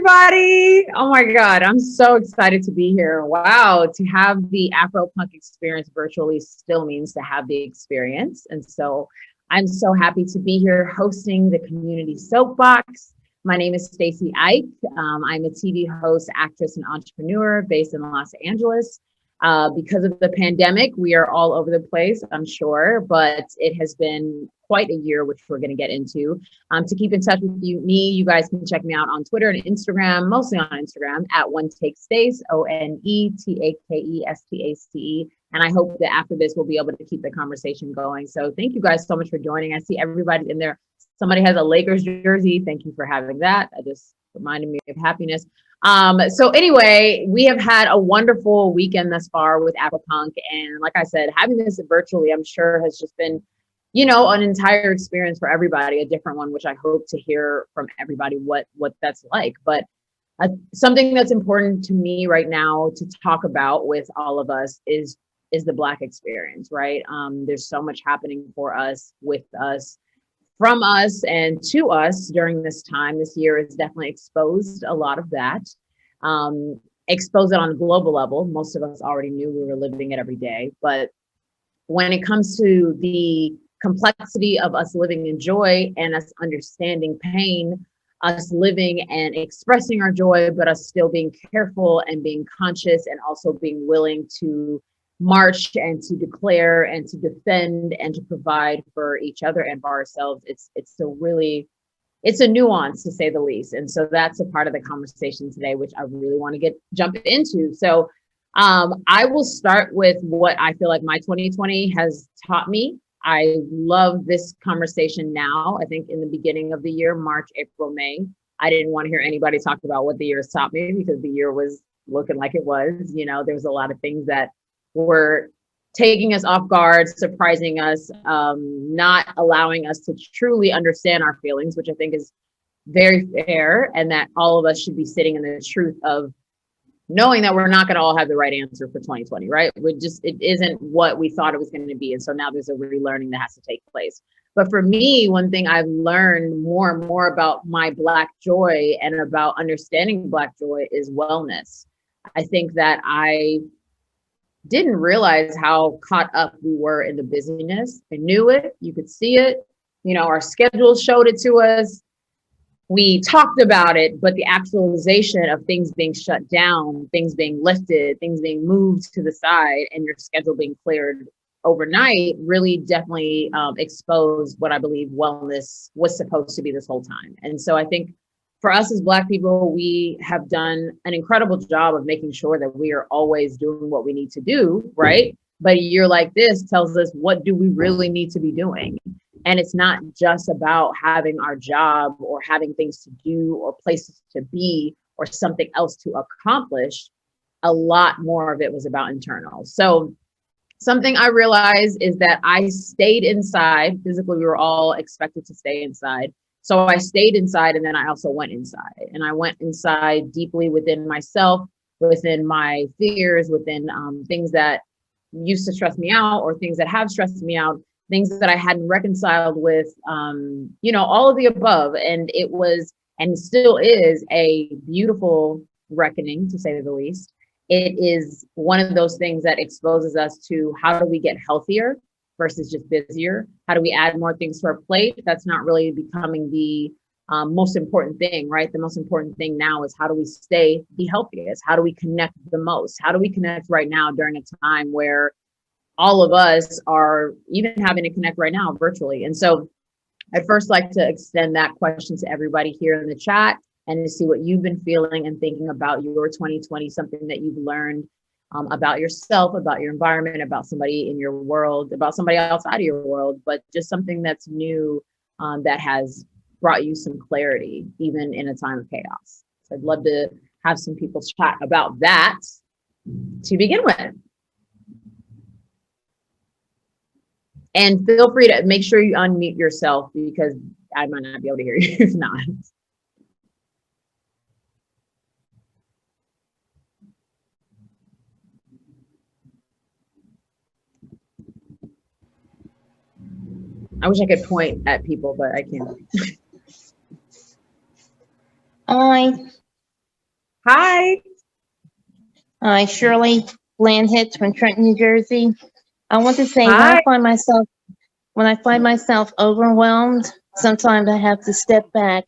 everybody. Oh my God, I'm so excited to be here. Wow, to have the AFROPUNK experience virtually still means to have the experience. And so I'm so happy to be here hosting the Community Soapbox. My name is Stacy Ike. I'm a TV host, actress, and entrepreneur based in Los Angeles. Because of the pandemic, we are all over the place, I'm sure, but it has been quite a year, which we're going to get into. To keep in touch with you guys can check me out on Twitter and Instagram, mostly on Instagram at OneTakeStace, OneTakestace. And I hope that after this, we'll be able to keep the conversation going. So thank you guys so much for joining. I see everybody in there. Somebody has a Lakers jersey. Thank you for having that. I just reminded me of happiness. So anyway, we have had a wonderful weekend thus far with AFROPUNK. And like I said, having this virtually, I'm sure has just been, an entire experience for everybody, a different one, which I hope to hear from everybody what that's like. But something that's important to me right now to talk about with all of us is the Black experience, right? There's so much happening for us, with us, from us, and to us during this time. This year has definitely exposed a lot of that, exposed it on a global level. Most of us already knew, we were living it every day. But when it comes to the complexity of us living in joy and us understanding pain, us living and expressing our joy, but us still being careful and being conscious, and also being willing to march and to declare and to defend and to provide for each other and for ourselves, it's a nuance, to say the least. And so that's a part of the conversation today, which I really want to jump into. So I will start with what I feel like my 2020 has taught me. I love this conversation now. I think in the beginning of the year, March, April, May, I didn't want to hear anybody talk about what the year has taught me, because the year was looking like it was. There was a lot of things that were taking us off guard, surprising us, not allowing us to truly understand our feelings, which I think is very fair, and that all of us should be sitting in the truth of knowing that we're not going to all have the right answer for 2020, right? It isn't what we thought it was going to be. And so now there's a relearning that has to take place. But for me, one thing I've learned more and more about my Black joy and about understanding Black joy is wellness. I think that I didn't realize how caught up we were in the busyness. I knew it, you could see it, our schedule showed it to us. We talked about it, but the actualization of things being shut down, things being lifted, things being moved to the side, and your schedule being cleared overnight really definitely exposed what I believe wellness was supposed to be this whole time. And so I think for us as Black people, we have done an incredible job of making sure that we are always doing what we need to do, right? But a year like this tells us, what do we really need to be doing? And it's not just about having our job or having things to do or places to be or something else to accomplish. A lot more of it was about internal. So something I realized is that I stayed inside. Physically, we were all expected to stay inside. So I stayed inside, and then I also went inside. And I went inside deeply within myself, within my fears, within things that used to stress me out, or things that have stressed me out, things that I hadn't reconciled with, all of the above. And it was, and still is, a beautiful reckoning, to say the least. It is one of those things that exposes us to, how do we get healthier versus just busier? How do we add more things to our plate? That's not really becoming the most important thing, right? The most important thing now is, how do we stay the healthiest? How do we connect the most? How do we connect right now during a time where all of us are even having to connect right now virtually? And so I'd first like to extend that question to everybody here in the chat, and to see what you've been feeling and thinking about your 2020, something that you've learned about yourself, about your environment, about somebody in your world, about somebody outside of your world, but just something that's new, that has brought you some clarity, even in a time of chaos. So I'd love to have some people chat about that to begin with. And feel free to make sure you unmute yourself, because I might not be able to hear you if not. I wish I could point at people, but I can't. Hi. Hi. Hi, Shirley Blandhitz from Trenton, New Jersey. I want to say Hi. when I find myself overwhelmed, sometimes I have to step back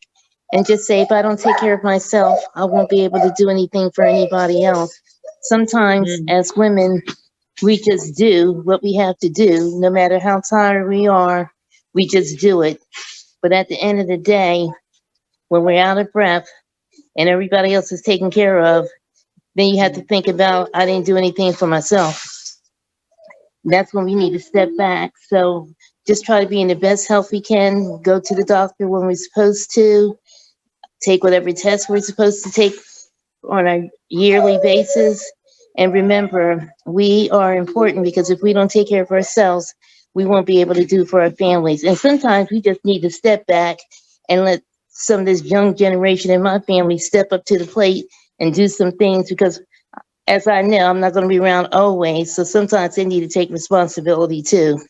and just say, if I don't take care of myself, I won't be able to do anything for anybody else. Sometimes Mm, as women, we just do what we have to do, no matter how tired we are, we just do it. But at the end of the day, when we're out of breath and everybody else is taken care of, then you have to think about, I didn't do anything for myself. That's when we need to step back. So just try to be in the best health we can, go to the doctor when we're supposed to, take whatever test we're supposed to take on a yearly basis. And remember, we are important because if we don't take care of ourselves, we won't be able to do for our families. And sometimes we just need to step back and let some of this young generation in my family step up to the plate and do some things because as I know, I'm not going to be around always. So sometimes they need to take responsibility too.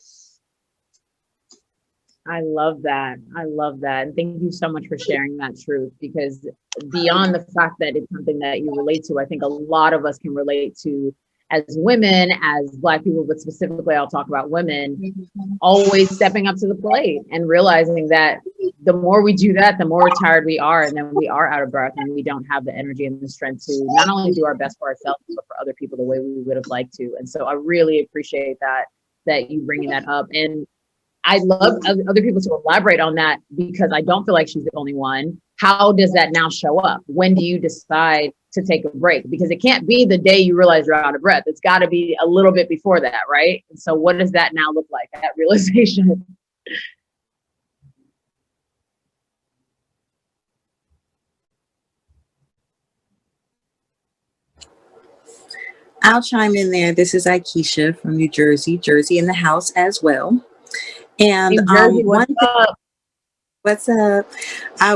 I love that. I love that. And thank you so much for sharing that truth because beyond the fact that it's something that you relate to, I think a lot of us can relate to as women, as Black people, but specifically I'll talk about women, always stepping up to the plate and realizing that the more we do that, the more tired we are, and then we are out of breath and we don't have the energy and the strength to not only do our best for ourselves, but for other people the way we would have liked to. And so I really appreciate that you bringing that up. And I love other people to elaborate on that because I don't feel like she's the only one. How does that now show up? When do you decide to take a break? Because it can't be the day you realize you're out of breath. It's got to be a little bit before that, right? And so what does that now look like, that realization? I'll chime in there. This is Aikisha from New Jersey, Jersey in the house as well. And New Jersey, what's up? what's up?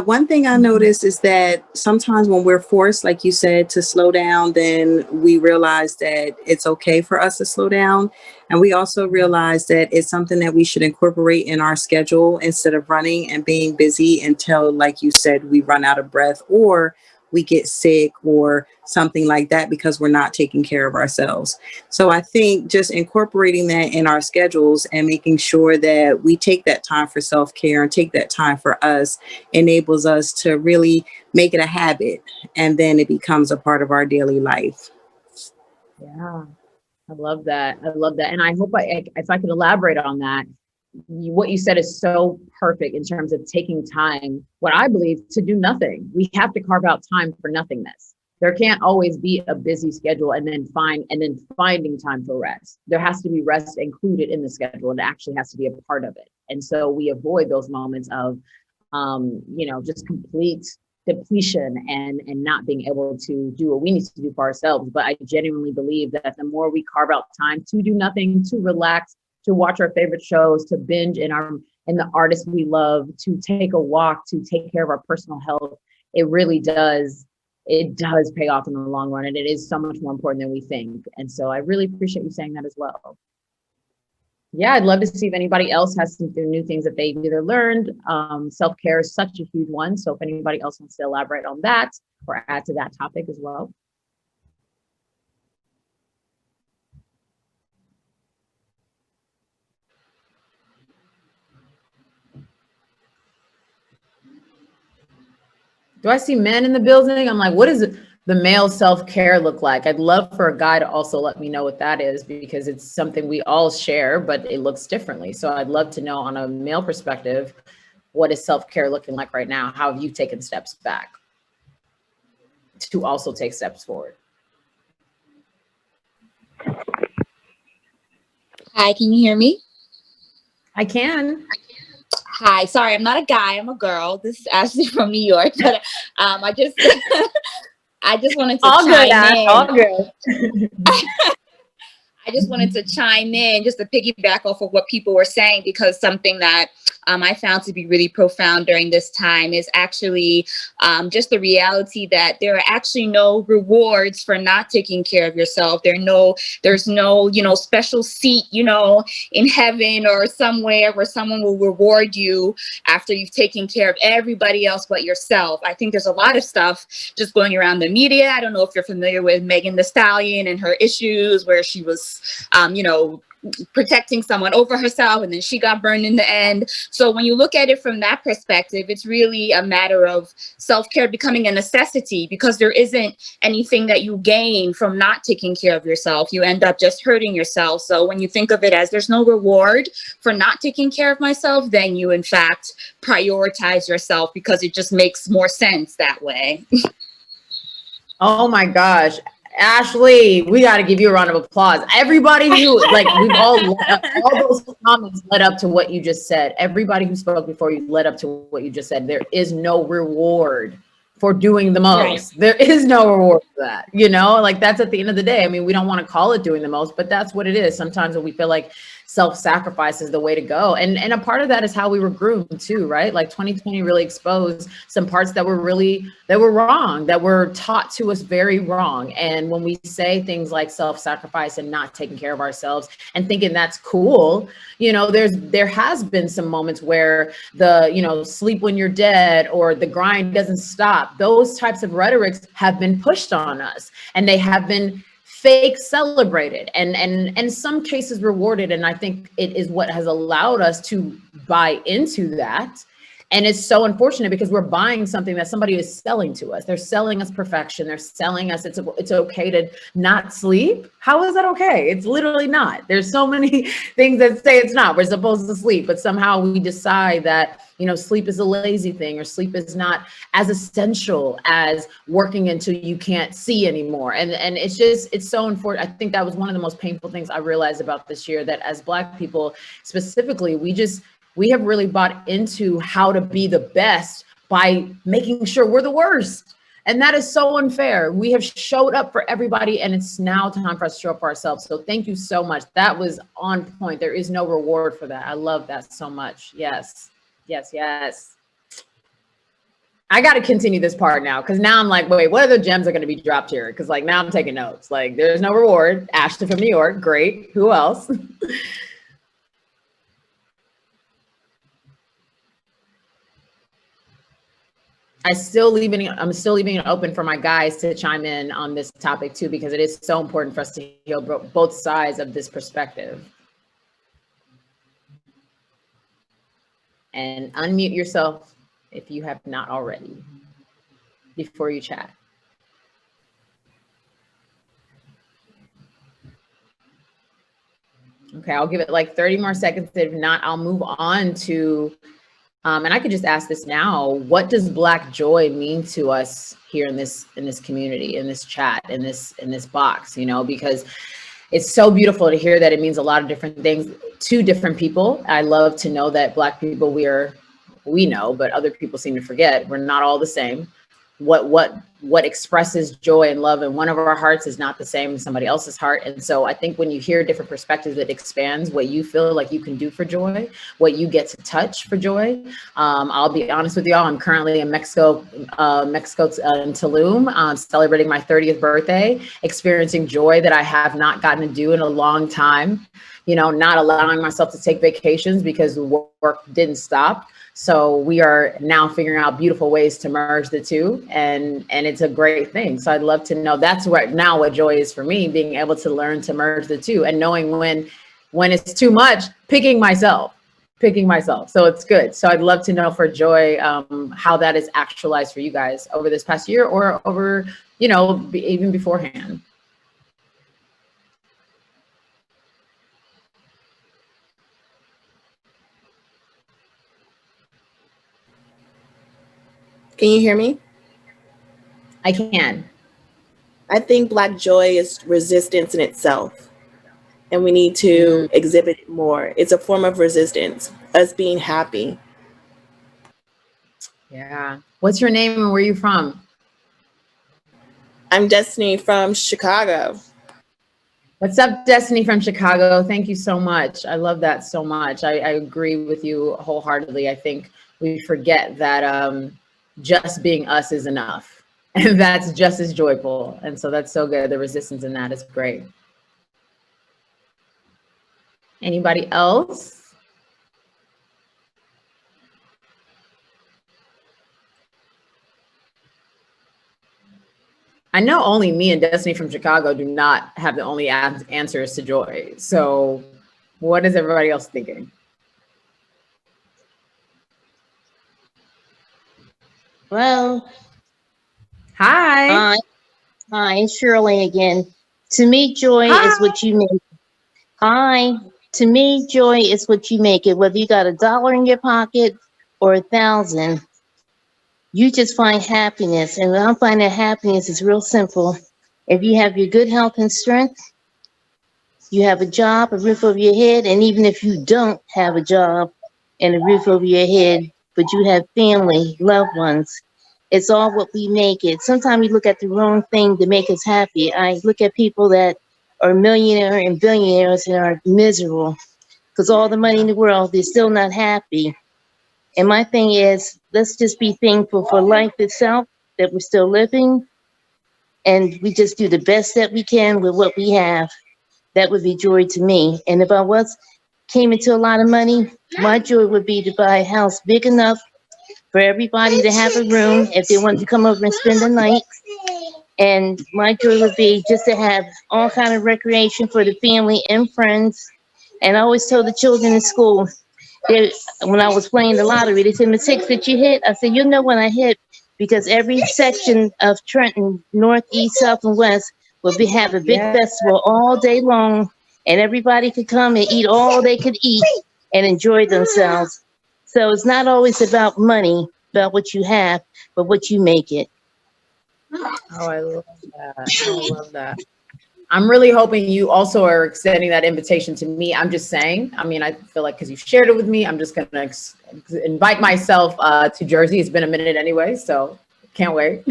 One thing I noticed is that sometimes when we're forced, like you said, to slow down, then we realize that it's okay for us to slow down. And we also realize that it's something that we should incorporate in our schedule instead of running and being busy until, like you said, we run out of breath or we get sick or something like that because we're not taking care of ourselves. So I think just incorporating that in our schedules and making sure that we take that time for self-care and take that time for us enables us to really make it a habit, and then it becomes a part of our daily life. Yeah, I love that. I love that. And I hope if I could elaborate on that, what you said is so perfect in terms of taking time, what I believe, to do nothing. We have to carve out time for nothingness. There can't always be a busy schedule and then finding time for rest. There has to be rest included in the schedule. And it actually has to be a part of it. And so we avoid those moments of just complete depletion and not being able to do what we need to do for ourselves. But I genuinely believe that the more we carve out time to do nothing, to relax, to watch our favorite shows, to binge in the artists we love, to take a walk, to take care of our personal health, it does pay off in the long run. And it is so much more important than we think. And so I really appreciate you saying that as well. Yeah, I'd love to see if anybody else has some new things that they've either learned. Self-care is such a huge one. So if anybody else wants to elaborate on that or add to that topic as well. Do I see men in the building? I'm like, what does the male self-care look like? I'd love for a guy to also let me know what that is because it's something we all share, but it looks differently. So I'd love to know on a male perspective, what is self-care looking like right now? How have you taken steps back to also take steps forward? Hi, can you hear me? I can. Hi, sorry, I'm not a guy, I'm a girl. This is Ashley from New York, but I just I just wanted to All good, chime Ash, in. all good. I just wanted to chime in just to piggyback off of what people were saying because something that I found to be really profound during this time is actually just the reality that there are actually no rewards for not taking care of yourself. There's no, you know, special seat, you know, in heaven or somewhere where someone will reward you after you've taken care of everybody else but yourself. I think there's a lot of stuff just going around the media. I don't know if you're familiar with Megan Thee Stallion and her issues where she was, you know, protecting someone over herself and then she got burned in the end. So when you look at it from that perspective, it's really a matter of self-care becoming a necessity, because there isn't anything that you gain from not taking care of yourself. You end up just hurting yourself. So when you think of it as there's no reward for not taking care of myself, then you in fact prioritize yourself, because it just makes more sense that way. Oh my gosh. Ashley, we got to give you a round of applause. Everybody who, like, we've all those comments led up to what you just said. Everybody who spoke before you led up to what you just said. There is no reward for doing the most. Right. There is no reward for that. You know, like, that's at the end of the day. I mean, we don't want to call it doing the most, but that's what it is. Sometimes when we feel like self-sacrifice is the way to go. And a part of that is how we were groomed too, right? Like 2020 really exposed some parts that were wrong, that were taught to us very wrong. And when we say things like self-sacrifice and not taking care of ourselves and thinking that's cool, you know, there has been some moments where the, you know, sleep when you're dead or the grind doesn't stop. Those types of rhetorics have been pushed on us, and they have been fake celebrated and in some cases rewarded. And I think it is what has allowed us to buy into that. And it's so unfortunate because we're buying something that somebody is selling to us. They're selling us perfection. They're selling us it's okay to not sleep. How is that okay? It's literally not. There's so many things that say it's not. We're supposed to sleep, but somehow we decide that, you know, sleep is a lazy thing, or sleep is not as essential as working until you can't see anymore. And it's so unfortunate. I think that was one of the most painful things I realized about this year, that as Black people specifically, we have really bought into how to be the best by making sure we're the worst. And that is so unfair. We have showed up for everybody, and it's now time for us to show up for ourselves. So thank you so much. That was on point. There is no reward for that. I love that so much. Yes, yes, yes. I got to continue this part now, because now I'm like, wait, what other gems are going to be dropped here? Because like now I'm taking notes. Like, there's no reward. Ashton from New York. Great. Who else? I'm still leaving it open for my guys to chime in on this topic too, because it is so important for us to hear both sides of this perspective. And unmute yourself if you have not already before you chat. Okay, I'll give it like 30 more seconds. If not, I'll move on to and I could just ask this now: what does Black joy mean to us here in this community, in this chat, in this box? You know, because it's so beautiful to hear that it means a lot of different things to different people. I love to know that Black people, we know, but other people seem to forget, we're not all the same. What expresses joy and love in one of our hearts is not the same as somebody else's heart. And so I think when you hear different perspectives, it expands what you feel like you can do for joy, what you get to touch for joy. I'll be honest with y'all, I'm currently in Mexico in Tulum, celebrating my 30th birthday, experiencing joy that I have not gotten to do in a long time. You know, not allowing myself to take vacations because work didn't stop. So we are now figuring out beautiful ways to merge the two, and it's a great thing. So I'd love to know, that's what joy is for me, being able to learn to merge the two and knowing when it's too much, picking myself. So it's good. So I'd love to know for joy, how that is actualized for you guys over this past year or over, you know, even beforehand. Can you hear me? I can. I think Black joy is resistance in itself, and we need to exhibit it more. It's a form of resistance, us being happy. Yeah. What's your name and where are you from? I'm Destiny from Chicago. What's up, Destiny from Chicago? Thank you so much. I love that so much. I agree with you wholeheartedly. I think we forget that just being us is enough. And that's just as joyful. And so that's so good. The resistance in that is great. Anybody else? I know only me and Destiny from Chicago do not have the only answers to joy. So what is everybody else thinking? Well, Hi. hi, it's Shirley again. To me, joy is what you make. Hi. To me, joy is what you make it. Whether you got $1 in your pocket or 1,000, you just find happiness. And I find that happiness is real simple. If you have your good health and strength, you have a job, a roof over your head, and even if you don't have a job and a roof over your head, but you have family, loved ones, it's all what we make it. Sometimes we look at the wrong thing to make us happy. I look at people that are millionaires and billionaires and are miserable because all the money in the world, they're still not happy. And my thing is, let's just be thankful for life itself, that we're still living, and we just do the best that we can with what we have. That would be joy to me. And if I came into a lot of money, my joy would be to buy a house big enough for everybody to have a room if they wanted to come over and spend the night. And my joy would be just to have all kind of recreation for the family and friends. And I always tell the children in school, when I was playing the lottery, they said, "Miss Hicks, did you hit?" I said, "You'll know when I hit, because every section of Trenton, north, east, south, and west, will have a big festival all day long, and everybody could come and eat all they could eat and enjoy themselves." So it's not always about money, about what you have, but what you make it. Oh, I love that. I love that. I'm really hoping you also are extending that invitation to me. I'm just saying, I mean, I feel like because you shared it with me, I'm just going to invite myself to Jersey. It's been a minute anyway, so can't wait.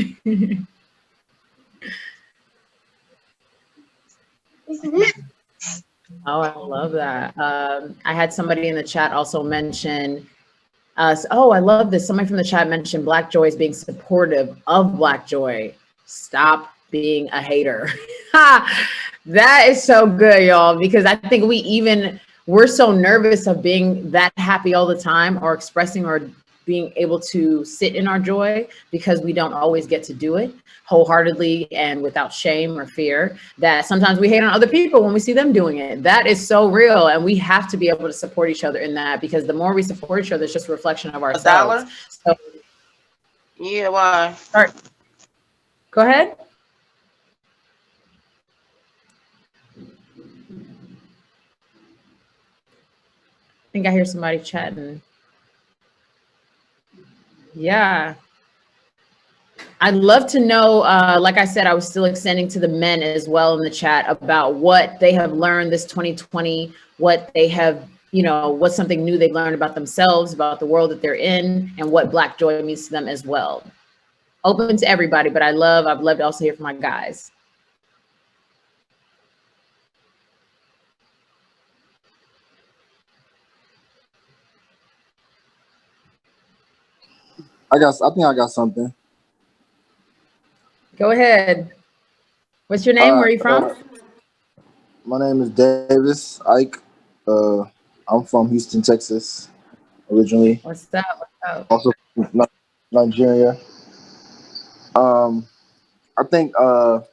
Oh, I love that. I had somebody in the chat also mention oh, I love this. Somebody from the chat mentioned Black Joy is being supportive of Black Joy. Stop being a hater. That is so good, y'all, because I think we're so nervous of being that happy all the time or expressing or being able to sit in our joy because we don't always get to do it wholeheartedly and without shame or fear, that sometimes we hate on other people when we see them doing it. That is so real. And we have to be able to support each other in that, because the more we support each other, it's just a reflection of ourselves. So, yeah, why? Start. Go ahead. I think I hear somebody chatting. Yeah. I'd love to know, like I said, I was still extending to the men as well in the chat about what they have learned this 2020, what they have, what's something new they've learned about themselves, about the world that they're in, and what Black Joy means to them as well. Open to everybody, but I'd love to also hear from my guys. I think I got something. Go ahead. What's your name? Where are you from? My name is Davis Ike. I'm from Houston, Texas, originally. What's up? Also from Nigeria. I think one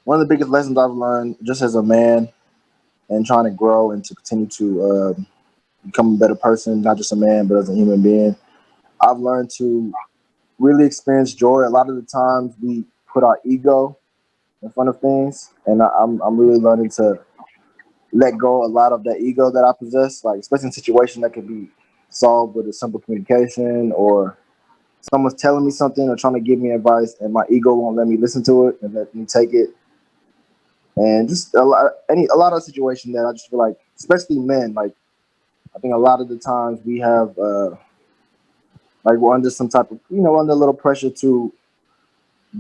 of the biggest lessons I've learned just as a man and trying to grow and to continue to become a better person, not just a man, but as a human being, I've learned to really experience joy. A lot of the times we put our ego in front of things, and I'm really learning to let go a lot of that ego that I possess, like especially in situations that could be solved with a simple communication, or someone's telling me something or trying to give me advice and my ego won't let me listen to it and let me take it. And just a lot of situations that I just feel like, especially men, like I think a lot of the times we have like we're under some type of, under a little pressure to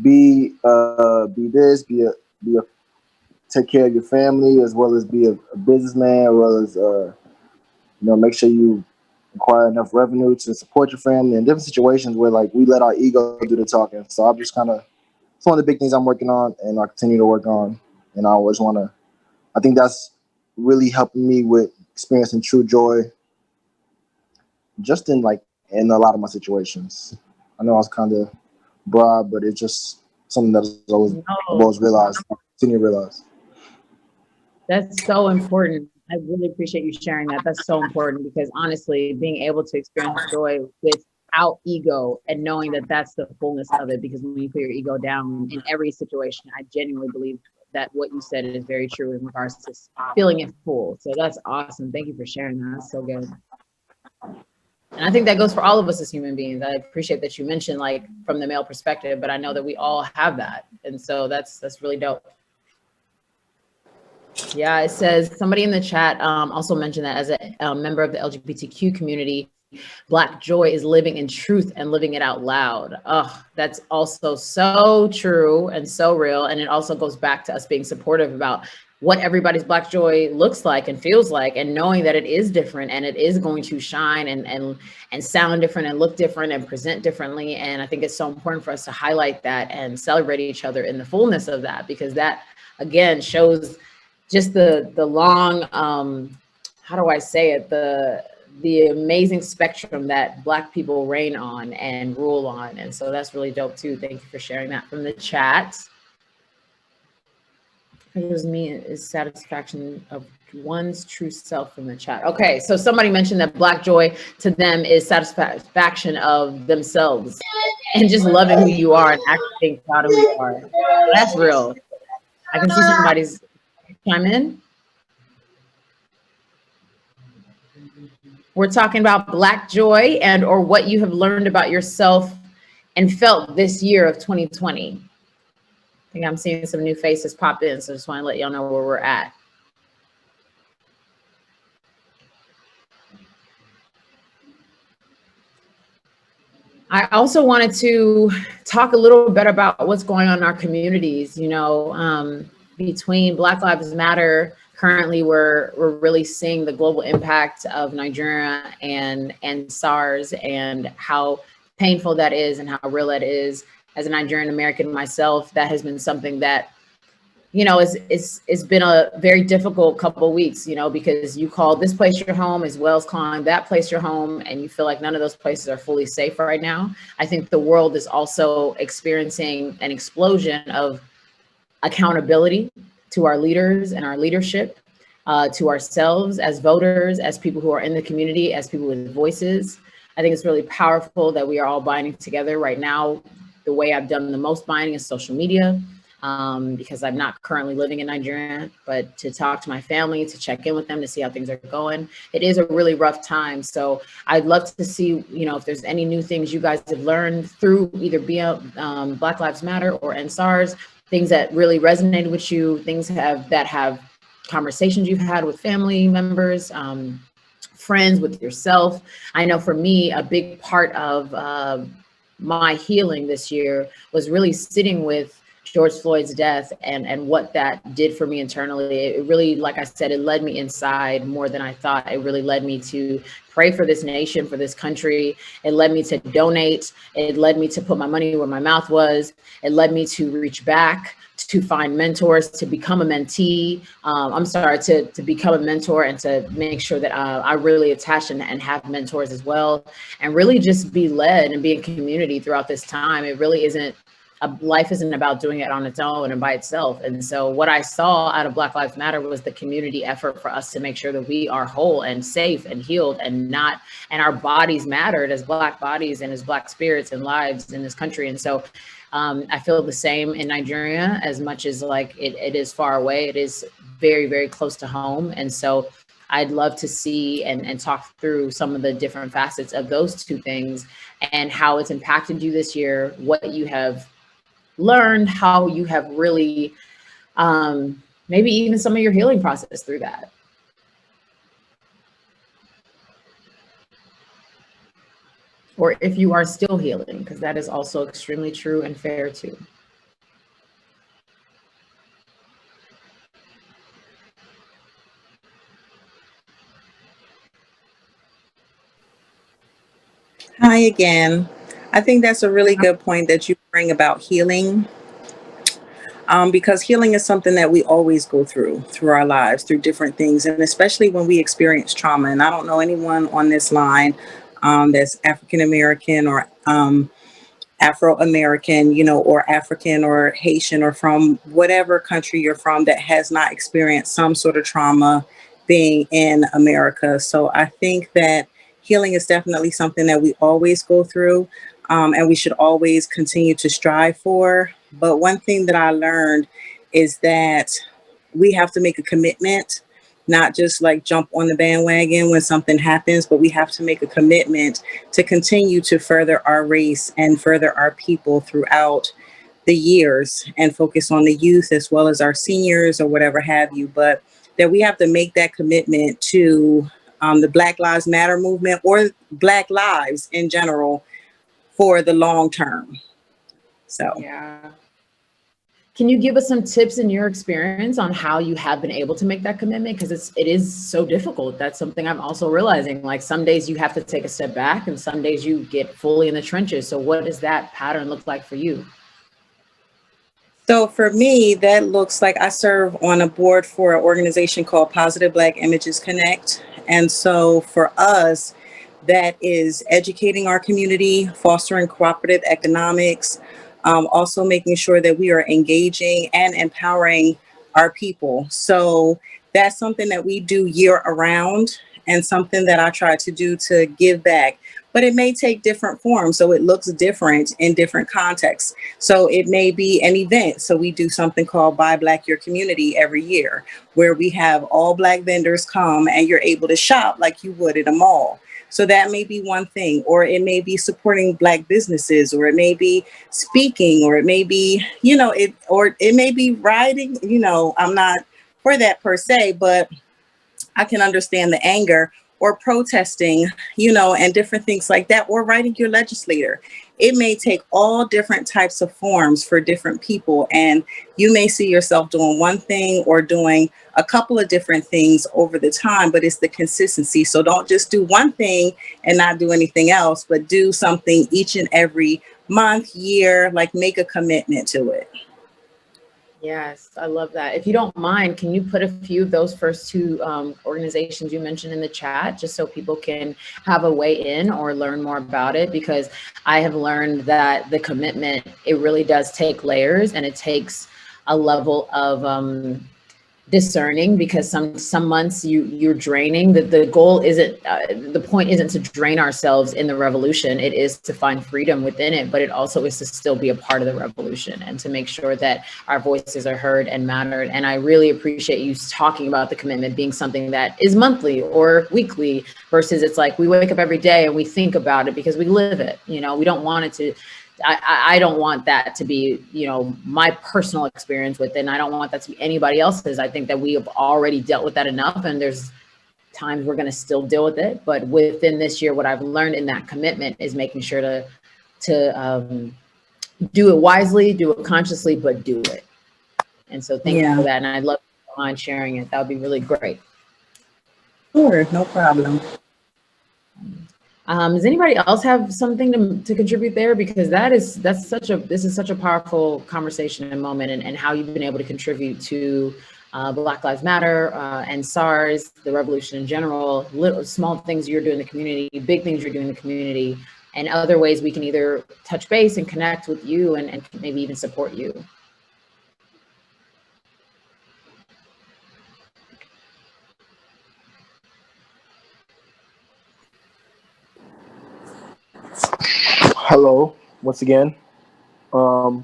be this, be a take care of your family as well as be a businessman, as well as make sure you acquire enough revenue to support your family in different situations where like we let our ego do the talking. So I'm just kind of, it's one of the big things I'm working on and I continue to work on. And I always want to, I think that's really helping me with experiencing true joy just in in a lot of my situations. I know I was kind of broad, but it's just something that I've always realized, continue to realize. That's so important. I really appreciate you sharing that. That's so important because honestly, being able to experience joy without ego and knowing that that's the fullness of it, because when you put your ego down in every situation, I genuinely believe that what you said is very true in regards to feeling it full. So that's awesome. Thank you for sharing that. That's so good. And I think that goes for all of us as human beings. I appreciate that you mentioned like from the male perspective, but I know that we all have that. And so that's really dope. Yeah, it says somebody in the chat also mentioned that as a member of the LGBTQ community, Black joy is living in truth and living it out loud. Oh, that's also so true and so real. And it also goes back to us being supportive about what everybody's Black joy looks like and feels like, and knowing that it is different and it is going to shine and sound different and look different and present differently. And I think it's so important for us to highlight that and celebrate each other in the fullness of that, because that again shows just the long, how do I say it? The amazing spectrum that Black people reign on and rule on. And so that's really dope too. Thank you for sharing that from the chat. It was me is satisfaction of one's true self from the chat. Okay, so somebody mentioned that Black joy to them is satisfaction of themselves and just loving who you are and actually being proud of who you are. That's real. I can see somebody's chime in. We're talking about Black joy and or what you have learned about yourself and felt this year of 2020. I think I'm seeing some new faces pop in, so I just want to let y'all know where we're at. I also wanted to talk a little bit about what's going on in our communities. You know, between Black Lives Matter, currently we're really seeing the global impact of Nigeria and SARS and how painful that is and how real that is. As a Nigerian American myself, that has been something that, you know, it's been a very difficult couple of weeks, you know, because you call this place your home as well as calling that place your home, and you feel like none of those places are fully safe right now. I think the world is also experiencing an explosion of accountability to our leaders and our leadership, to ourselves as voters, as people who are in the community, as people with voices. I think it's really powerful that we are all binding together right now. The way I've done the most binding is social media, because I'm not currently living in Nigeria, but to talk to my family, to check in with them, to see how things are going. It is a really rough time. So I'd love to see, you know, if there's any new things you guys have learned through either Black Lives Matter or NSARS, things that really resonated with you, things that have conversations you've had with family members, friends, with yourself. I know for me, a big part of my healing this year was really sitting with George Floyd's death and what that did for me internally. It really, like I said, it led me inside more than I thought. It really led me to pray for this nation, for this country. It led me to donate. It led me to put my money where my mouth was. It led me to reach back, to find mentors, to become a mentee. To become a mentor and to make sure that I really attach and have mentors as well, and really just be led and be in community throughout this time. It really isn't, life isn't about doing it on its own and by itself. And so what I saw out of Black Lives Matter was the community effort for us to make sure that we are whole and safe and healed and our bodies mattered as Black bodies and as Black spirits and lives in this country. And so I feel the same in Nigeria, as much as like it is far away. It is very, very close to home. And so I'd love to see and talk through some of the different facets of those two things and how it's impacted you this year, what you have learned, how you have really, maybe even some of your healing process through that. Or if you are still healing, because that is also extremely true and fair too. Hi again. I think that's a really good point that you bring about healing, because healing is something that we always go through our lives, through different things, and especially when we experience trauma. And I don't know anyone on this line that's African American or Afro American, or African or Haitian or from whatever country you're from that has not experienced some sort of trauma being in America. So I think that healing is definitely something that we always go through, and we should always continue to strive for. But one thing that I learned is that we have to make a commitment, not just like jump on the bandwagon when something happens, but we have to make a commitment to continue to further our race and further our people throughout the years and focus on the youth as well as our seniors or whatever have you. But that we have to make that commitment to the Black Lives Matter movement or Black lives in general for the long term. So. Yeah. Can you give us some tips in your experience on how you have been able to make that commitment? Because it is so difficult. That's something I'm also realizing. Like some days you have to take a step back and some days you get fully in the trenches. So what does that pattern look like for you? So for me, that looks like I serve on a board for an organization called Positive Black Images Connect. And so for us, that is educating our community, fostering cooperative economics, also making sure that we are engaging and empowering our people. So that's something that we do year around and something that I try to do to give back. But it may take different forms. So it looks different in different contexts. So it may be an event. So we do something called Buy Black Your Community every year, where we have all Black vendors come and you're able to shop like you would at a mall. So that may be one thing, or it may be supporting Black businesses, or it may be speaking, or it may be, or it may be writing, I'm not for that per se, but I can understand the anger, or protesting, and different things like that, or writing your legislator. It may take all different types of forms for different people. And you may see yourself doing one thing or doing a couple of different things over the time, but it's the consistency. So don't just do one thing and not do anything else, but do something each and every month, year, like make a commitment to it. Yes, I love that. If you don't mind, can you put a few of those first two organizations you mentioned in the chat, just so people can have a way in or learn more about it? Because I have learned that the commitment, it really does take layers, and it takes a level of discerning, because some months you're draining. The goal isn't the point isn't to drain ourselves in the revolution. It is to find freedom within it, but it also is to still be a part of the revolution and to make sure that our voices are heard and mattered. And I really appreciate you talking about the commitment being something that is monthly or weekly, versus it's like we wake up every day and we think about it because we live it. We don't want it to. I don't want that to be, my personal experience with it. And I don't want that to be anybody else's. I think that we have already dealt with that enough, and there's times we're going to still deal with it. But within this year, what I've learned in that commitment is making sure to do it wisely, do it consciously, but do it. And so thank you for that. And I'd love to mind sharing it. That would be really great. Sure, no problem. Does anybody else have something to contribute there? Because this is such a powerful conversation and moment, and how you've been able to contribute to Black Lives Matter and SARS, the revolution in general, little small things you're doing in the community, big things you're doing in the community, and other ways we can either touch base and connect with you and maybe even support you. Hello, once again. I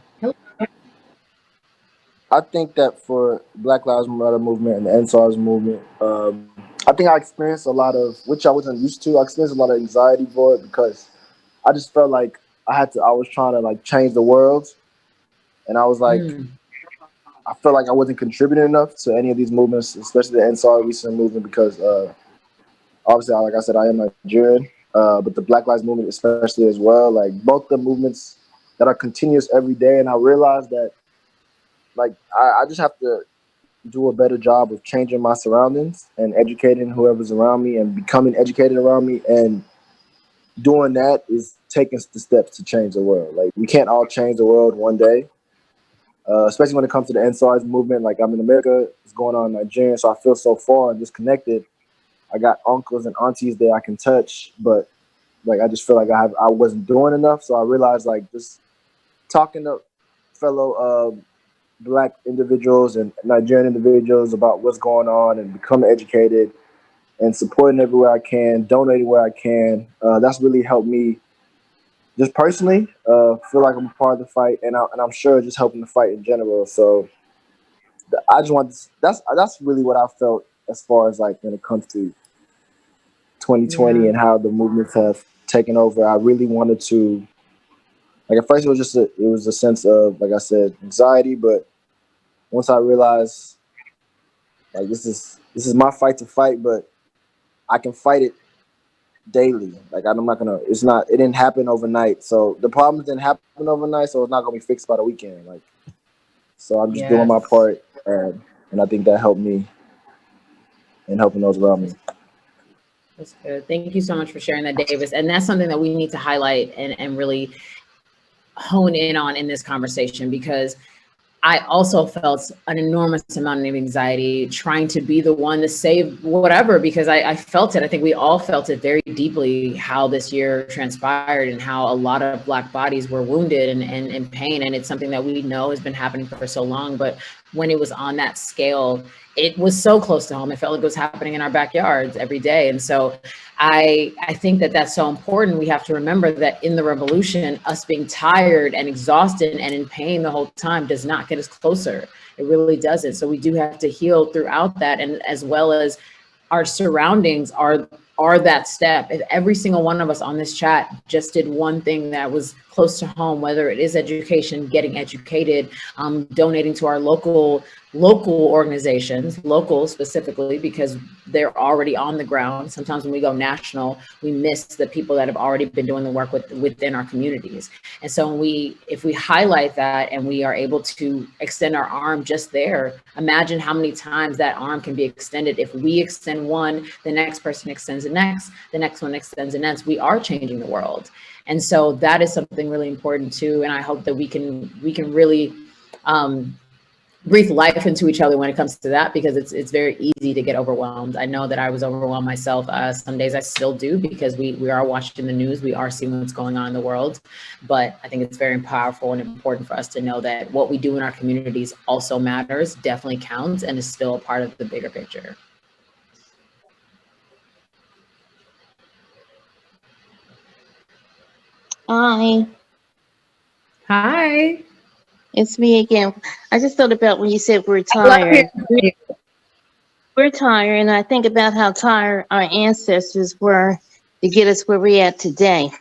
think that for Black Lives Matter movement and the NSARS movement, I think I experienced a lot of, which I wasn't used to. I experienced a lot of anxiety for it because I just felt like I was trying to like change the world, and I was like, I felt like I wasn't contributing enough to any of these movements, especially the NSARS recent movement, because obviously, like I said, I am Nigerian, but the Black Lives Movement especially as well, like both the movements that are continuous every day, and I realized that like I just have to do a better job of changing my surroundings and educating whoever's around me and becoming educated around me. And doing that is taking the steps to change the world. Like, we can't all change the world one day, especially when it comes to the NSARS movement. Like, I'm in America, it's going on in Nigeria, so I feel so far and disconnected. I got uncles and aunties that I can touch, but like, I just feel like I wasn't doing enough. So I realized, like, just talking to fellow Black individuals and Nigerian individuals about what's going on and becoming educated and supporting everywhere I can, donating where I can. That's really helped me just personally feel like I'm a part of the fight, and I'm sure just helping the fight in general. So I just want that's really what I felt as far as, like, when it comes to 2020 and how the movements have taken over. I really wanted to, like, at first it was a sense of, like I said, anxiety, but once I realized, like, this is my fight to fight, but I can fight it daily. Like, I'm not gonna. It didn't happen overnight. So the problems didn't happen overnight. So it's not gonna be fixed by the weekend. Like, so I'm just doing my part, and I think that helped me and helping those around me. That's good. Thank you so much for sharing that, Davis. And that's something that we need to highlight and really hone in on in this conversation, because I also felt an enormous amount of anxiety trying to be the one to save whatever, because I felt it. I think we all felt it very deeply, how this year transpired and how a lot of Black bodies were wounded and in pain. And it's something that we know has been happening for so long. But when it was on that scale, it was so close to home. It felt like it was happening in our backyards every day. And so I think that that's so important. We have to remember that in the revolution, us being tired and exhausted and in pain the whole time does not get us closer. It really doesn't. So we do have to heal throughout that, and as well as our surroundings are that step. If every single one of us on this chat just did one thing that was close to home, whether it is education, getting educated, donating to our local organizations, local specifically, because they're already on the ground. Sometimes when we go national, we miss the people that have already been doing the work within our communities. And so if we highlight that and we are able to extend our arm just there, imagine how many times that arm can be extended. If we extend one, the next person extends the next one extends the next. We are changing the world. And so that is something really important too. And I hope that we can really breathe life into each other when it comes to that, because it's very easy to get overwhelmed. I know that I was overwhelmed myself. Some days I still do, because we are watching the news, we are seeing what's going on in the world. But I think it's very powerful and important for us to know that what we do in our communities also matters, definitely counts, and is still a part of the bigger picture. Hi. It's me again. I just thought about when you said we're tired. We're tired, and I think about how tired our ancestors were to get us where we're at today.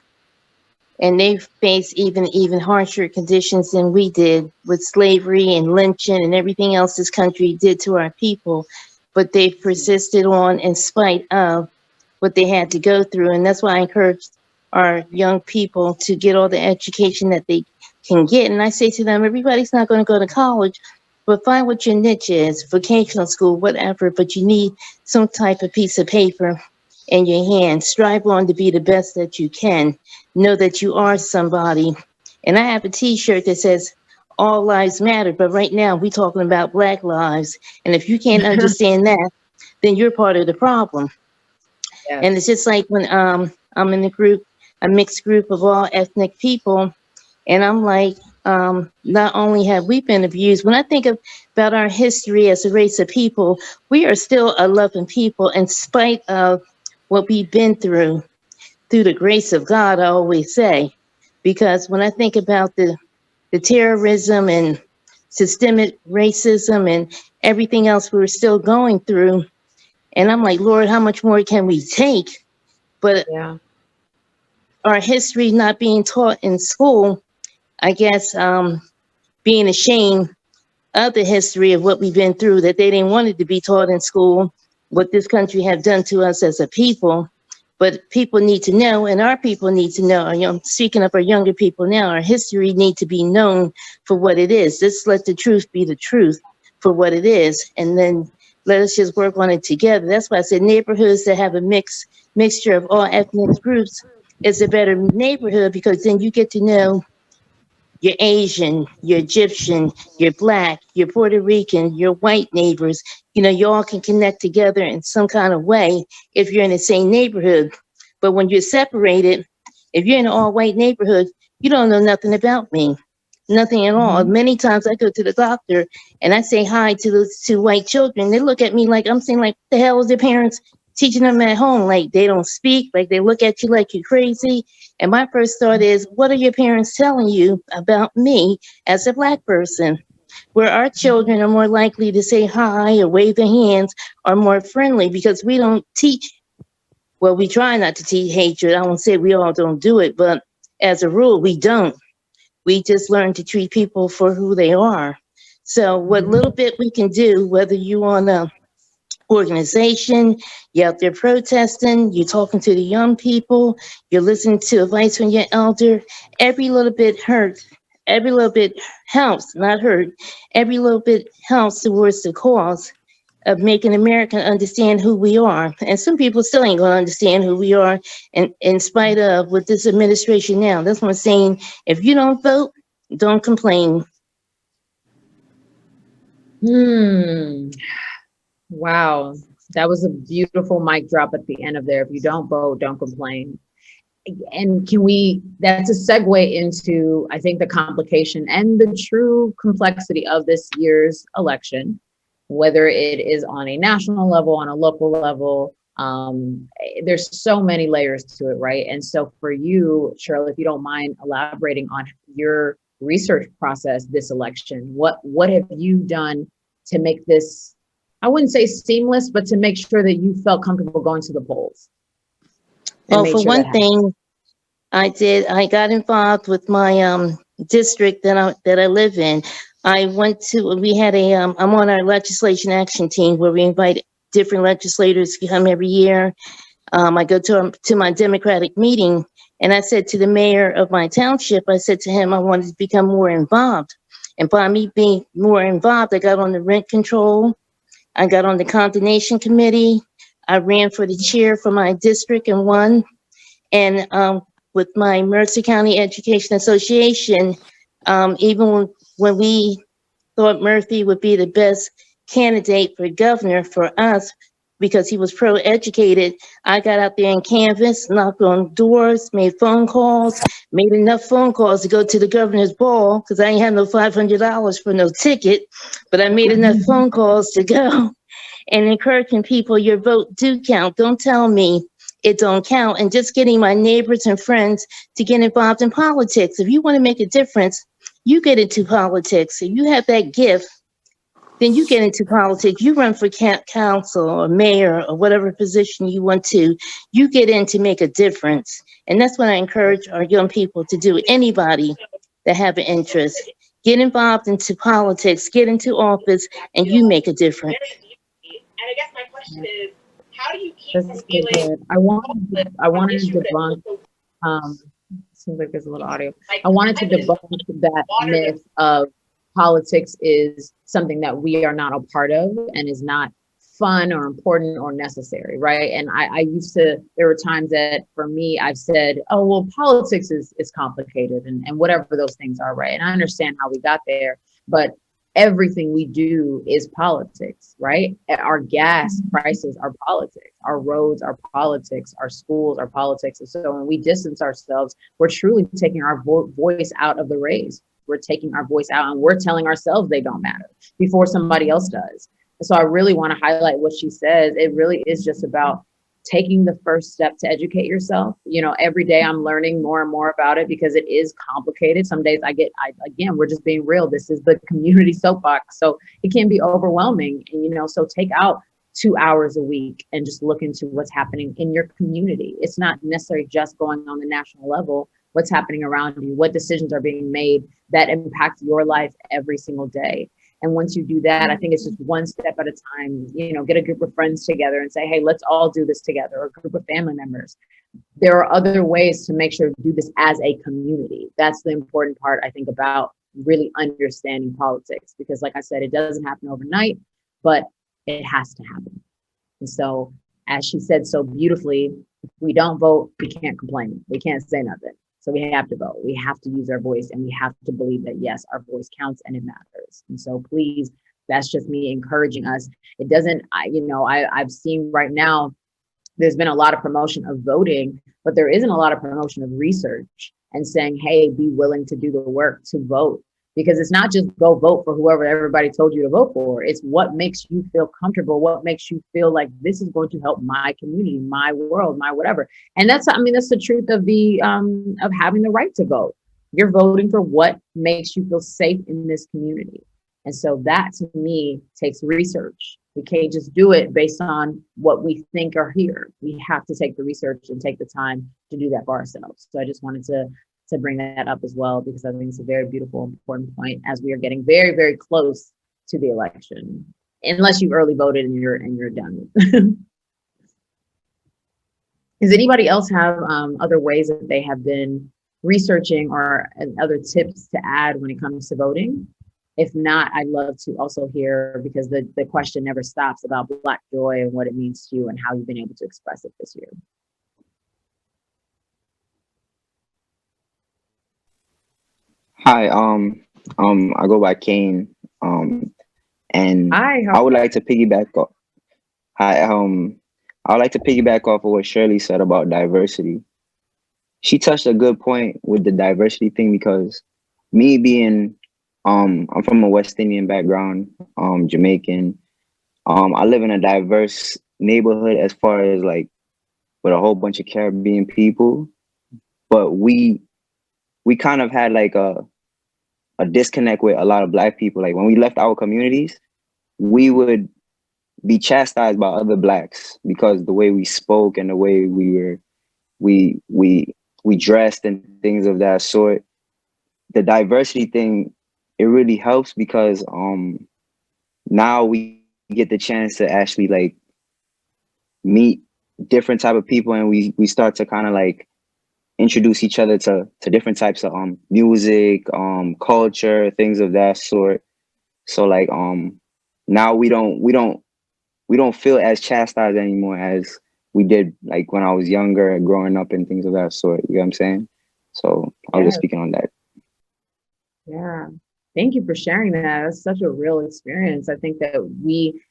And they faced even harsher conditions than we did, with slavery and lynching and everything else this country did to our people. But they persisted on in spite of what they had to go through. And that's why I encourage our young people to get all the education that they can get. And I say to them, everybody's not going to go to college, but find what your niche is, vocational school, whatever, but you need some type of piece of paper in your hand. Strive on to be the best that you can. Know that you are somebody. And I have a t-shirt that says, all lives matter, but right now we're talking about Black lives. And if you can't understand that, then you're part of the problem. Yes. And it's just like when I'm in a mixed group of all ethnic people, and I'm like, not only have we been abused, when I think about our history as a race of people, we are still a loving people in spite of what we've been through the grace of God, I always say. Because when I think about the terrorism and systemic racism and everything else we're still going through, and I'm like, Lord, how much more can we take? But our history not being taught in school, I guess, being ashamed of the history of what we've been through, that they didn't want it to be taught in school, what this country have done to us as a people. But people need to know, and our people need to know, speaking of our younger people now, our history need to be known for what it is. Let's let the truth be the truth for what it is. And then let us just work on it together. That's why I said neighborhoods that have a mixture of all ethnic groups, it's a better neighborhood because then you get to know you're Asian, you're Egyptian, you're Black, you're Puerto Rican, you're white neighbors. You know, you all can connect together in some kind of way if you're in the same neighborhood. But when you're separated, if you're in an all white neighborhood, you don't know nothing about me, nothing at all. Mhm. Many times I go to the doctor and I say hi to those two white children. They look at me like I'm saying, like, what the hell is their parents teaching them at home? Like they don't speak, like they look at you like you're crazy. And my first thought is, what are your parents telling you about me as a Black person? Where our children are more likely to say hi or wave their hands, are more friendly because we don't teach. Well, we try not to teach hatred. I won't say we all don't do it, but as a rule, we don't. We just learn to treat people for who they are. So what little bit we can do, whether you on a organization, you're out there protesting, you're talking to the young people, you're listening to advice from your elder, every little bit hurts. Every little bit helps, not hurt. Every little bit helps towards the cause of making America understand who we are. And some people still ain't gonna understand who we are in spite of with this administration now. That's what I'm saying. If you don't vote, don't complain. Wow. That was a beautiful mic drop at the end of there. If you don't vote, don't complain. And that's a segue into, I think, the complication and the true complexity of this year's election, whether it is on a national level, on a local level. There's so many layers to it, right? And so for you, Shirley, if you don't mind elaborating on your research process this election, what have you done to make this, I wouldn't say seamless, but to make sure that you felt comfortable going to the polls? Well, for one thing, I got involved with my district that I live in. We had I'm on our legislation action team where we invite different legislators to come every year. I go to my Democratic meeting, and I said to the mayor of my township, I said to him, I wanted to become more involved. And by me being more involved, I got on the rent control. I got on the condemnation committee. I ran for the chair for my district and won. And with my Mercer County Education Association, even when we thought Murphy would be the best candidate for governor for us because he was pro-educated, I got out there and canvassed, knocked on doors, made phone calls, made enough phone calls to go to the governor's ball because I ain't had no $500 for no ticket, but I made enough phone calls to go and encouraging people, your vote do count. Don't tell me it don't count. And just getting my neighbors and friends to get involved in politics. If you want to make a difference, you get into politics. If you have that gift, then you get into politics. You run for council or mayor or whatever position you want to. You get in to make a difference. And that's what I encourage our young people to do. Anybody that have an interest, get involved into politics, get into office, and you make a difference. And I guess my question is, how do you keep This from is feeling good. I wanted to debunk, seems like there's a little audio. I wanted to debunk that myth of politics is something that we are not a part of and is not fun or important or necessary, right? And there were times that for me, I've said, oh, well, politics is complicated and whatever those things are, right? And I understand how we got there, but everything we do is politics, right? Our gas prices are politics, our roads are politics, our schools are politics. And so when we distance ourselves, we're truly taking our voice out of the race. We're taking our voice out and we're telling ourselves they don't matter before somebody else does. And so I really want to highlight what she says. It really is just about taking the first step to educate yourself. You know, every day I'm learning more and more about it because it is complicated. Some days again, we're just being real. This is the community soapbox. So it can be overwhelming. And, so take out 2 hours a week and just look into what's happening in your community. It's not necessarily just going on the national level. What's happening around you, what decisions are being made that impact your life every single day. And once you do that, I think it's just one step at a time, get a group of friends together and say, hey, let's all do this together, or a group of family members. There are other ways to make sure to do this as a community. That's the important part, I think, about really understanding politics, because like I said, it doesn't happen overnight, but it has to happen. And so, as she said so beautifully, If we don't vote, we can't complain. We can't say nothing. So we have to vote. We have to use our voice, and we have to believe that, yes, our voice counts and it matters. And so please, that's just me encouraging us. It doesn't, I've seen right now, there's been a lot of promotion of voting, but there isn't a lot of promotion of research and saying, hey, be willing to do the work to vote. Because it's not just go vote for whoever everybody told you to vote for. It's what makes you feel comfortable, what makes you feel like this is going to help my community, my world, my whatever. And that's the truth of of having the right to vote. You're voting for what makes you feel safe in this community. And so that, to me, takes research. We can't just do it based on what we think are here. We have to take the research and take the time to do that for ourselves. So I just wanted to bring that up as well, because I think it's a very beautiful, important point as we are getting very, very close to the election, unless you've early voted and you're done. Does anybody else have other ways that they have been researching or other tips to add when it comes to voting? If not, I'd love to also hear, because the question never stops, about Black joy and what it means to you and how you've been able to express it this year. Hi, I go by Kane, and Hi, I would like to piggyback off. Hi, I would like to piggyback off of what Shirley said about diversity. She touched a good point with the diversity thing, because me being, I'm from a West Indian background, Jamaican. I live in a diverse neighborhood as far as like with a whole bunch of Caribbean people, but we kind of had like a disconnect with a lot of Black people. Like when we left our communities, we would be chastised by other Blacks because the way we spoke and the way we dressed and things of that sort. The diversity thing, it really helps, because now we get the chance to actually like meet different type of people, and we start to kind of like introduce each other to different types of music, culture, things of that sort. So like now we don't feel as chastised anymore as we did like when I was younger and growing up and things of that sort. You know what I'm saying? So I was just speaking on that. Yeah. Thank you for sharing that. That's such a real experience. I think that we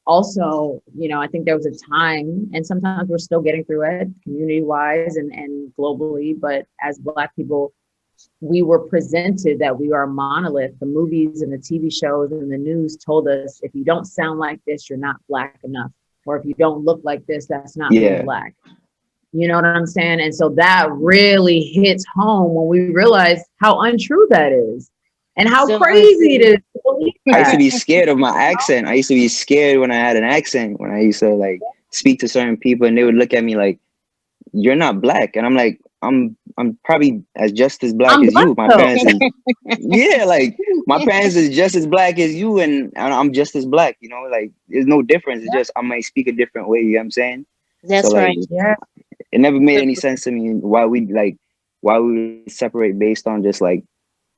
also, I think there was a time, and sometimes we're still getting through it community-wise and globally, but as Black people, we were presented that we are a monolith. The movies and the TV shows and the news told us, if you don't sound like this, you're not Black enough. Or if you don't look like this, that's not being Black. You know what I'm saying? And so that really hits home when we realize how untrue that is and how crazy it is to believe that. I used to be scared of my accent. I used to be scared when I had an accent, when I used to like speak to certain people, and they would look at me like, you're not Black. And I'm like, I'm probably just as Black as you. My parents is, yeah, like my parents is just as Black as you, and I'm just as Black, like there's no difference. It's just I might speak a different way, you know what I'm saying? That's so, like, right. Yeah. It never made any sense to me why we separate based on just like,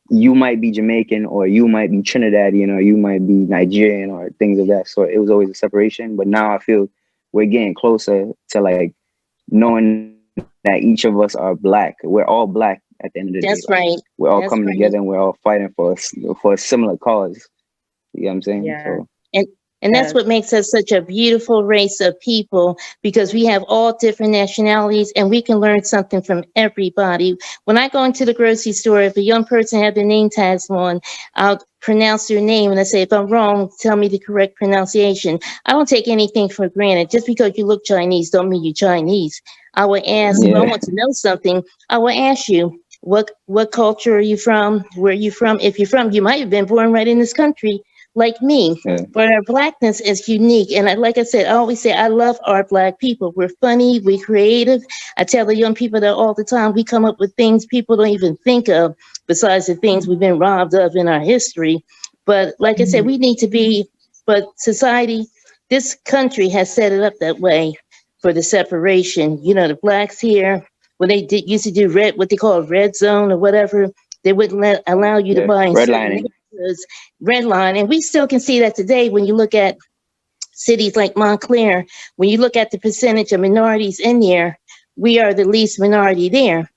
you might be Jamaican or you might be Trinidadian or you might be Nigerian or things of that sort. It was always a separation, but now I feel we're getting closer to like knowing that each of us are Black. We're all Black at the end of the day. That's right. We're all That's coming right. together and we're all fighting for a similar cause. You know what I'm saying? Yeah. So, And that's what makes us such a beautiful race of people, because we have all different nationalities and we can learn something from everybody. When I go into the grocery store, if a young person has their name tags on, I'll pronounce their name and I say, if I'm wrong, tell me the correct pronunciation. I don't take anything for granted. Just because you look Chinese don't mean you're Chinese. I will ask, if I want to know something, I will ask you, what culture are you from? Where are you from? If you're from, you might have been born right in this country, like me, but our Blackness is unique. And like I said, I always say, I love our Black people. We're funny, we're creative. I tell the young people that all the time, we come up with things people don't even think of, besides the things we've been robbed of in our history. But like I said, we need to be, but society, this country has set it up that way for the separation. The Blacks here, when they used to do what they call red zone or whatever, they wouldn't allow you to buy in certain red line. And we still can see that today when you look at cities like Montclair. When you look at the percentage of minorities in there, we are the least minority there.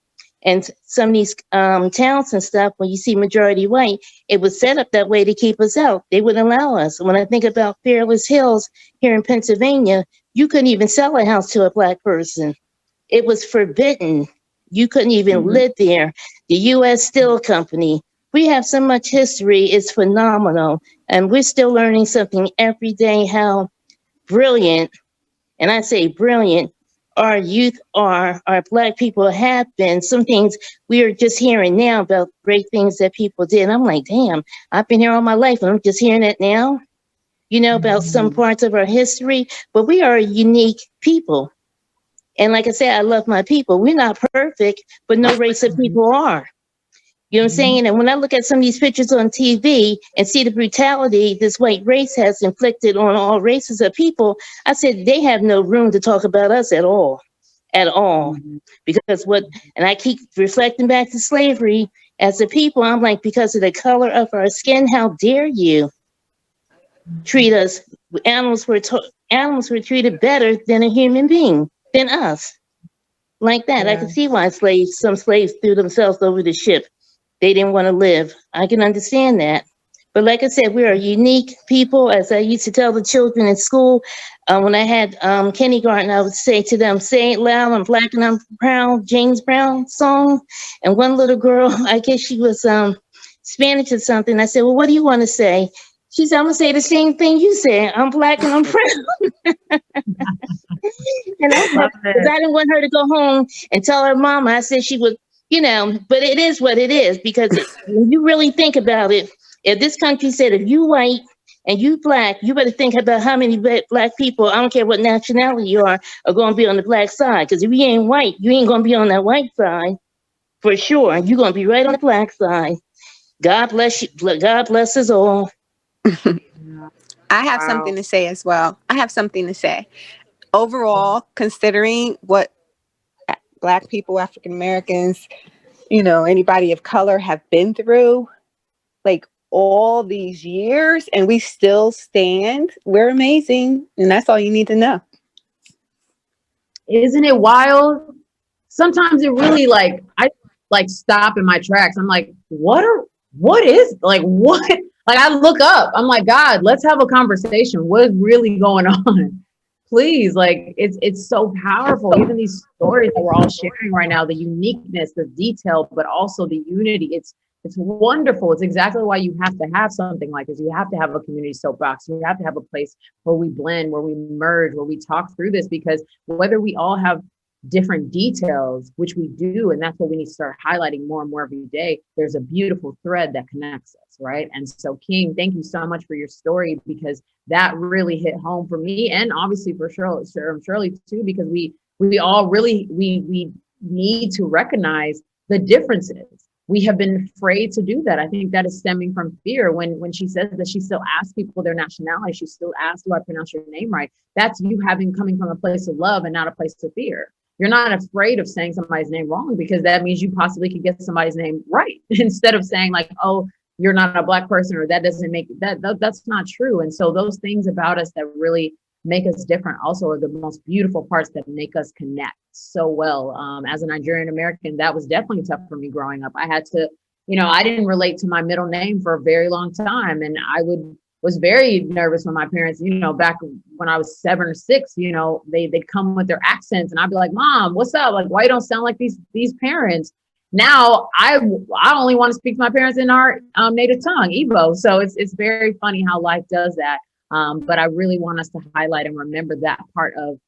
And some of these towns and stuff, when you see majority white, it was set up that way to keep us out. They wouldn't allow us. When I think about Fearless Hills here in Pennsylvania, you couldn't even sell a house to a Black person. It was forbidden. You couldn't even live there. The U.S. Steel Company. We have so much history. It's phenomenal. And we're still learning something every day, how brilliant, and I say brilliant, our youth are, our Black people have been. Some things we are just hearing now about great things that people did. I'm like, damn, I've been here all my life and I'm just hearing it now, you know, about some parts of our history. But we are a unique people. And like I said, I love my people. We're not perfect, but no race of people are. You know what I'm saying? And when I look at some of these pictures on TV and see the brutality this white race has inflicted on all races of people, I said, they have no room to talk about us at all. At all. Because and I keep reflecting back to slavery as a people, I'm like, because of the color of our skin, how dare you treat us? Animals were treated better than a human being, than us. Like that. I can see why some slaves threw themselves over the ship. They didn't want to live. I can understand that. But like I said, we are unique people. As I used to tell the children in school, when I had kindergarten, I would say to them, say it loud, I'm Black and I'm proud, James Brown song. And one little girl, I guess she was Spanish or something. I said, well, what do you want to say? She said, I'm going to say the same thing you said. I'm Black and I'm proud. And I didn't want her to go home and tell her mama. I said she would, you know, but it is what it is, because when you really think about it, if this country said, if you white and you Black, you better think about how many Black people, I don't care what nationality you are going to be on the Black side. Because if you ain't white, you ain't going to be on that white side for sure. You're going to be right on the Black side. God bless you. God bless us all. I have something to say as well. I have something to say. Overall, considering what Black people, African Americans, you know, anybody of color have been through, like all these years, and we still stand, we're amazing. And that's all you need to know. Isn't it wild? Sometimes it really I stop in my tracks. I'm like, what is what? Like I look up, I'm like, God, let's have a conversation. What is really going on? Please, like it's so powerful. Even these stories that we're all sharing right now, the uniqueness, the detail, but also the unity. It's wonderful. It's exactly why you have to have something like this. You have to have a community soapbox. You have to have a place where we blend, where we merge, where we talk through this, because whether we all have different details, which we do, and that's what we need to start highlighting more and more every day, there's a beautiful thread that connects us, right? And so King, thank you so much for your story, because that really hit home for me, and obviously for Shirley too, because we all really we need to recognize the differences. We have been afraid to do that. I think that is stemming from fear. When she says that she still asks people their nationality, she still asks, do I pronounce your name right? That's you coming from a place of love and not a place of fear. You're not afraid of saying somebody's name wrong, because that means you possibly could get somebody's name right instead of saying like, oh, you're not a Black person, or that doesn't make that's not true. And so those things about us that really make us different also are the most beautiful parts that make us connect so well. As a Nigerian American, that was definitely tough for me growing up. I had to, I didn't relate to my middle name for a very long time. And I was very nervous when my parents, back when I was 7 or 6, they'd come with their accents and I'd be like, Mom, what's up? Like, why you don't sound like these parents? Now I only want to speak to my parents in our native tongue, Igbo. So it's very funny how life does that. But I really want us to highlight and remember that part of,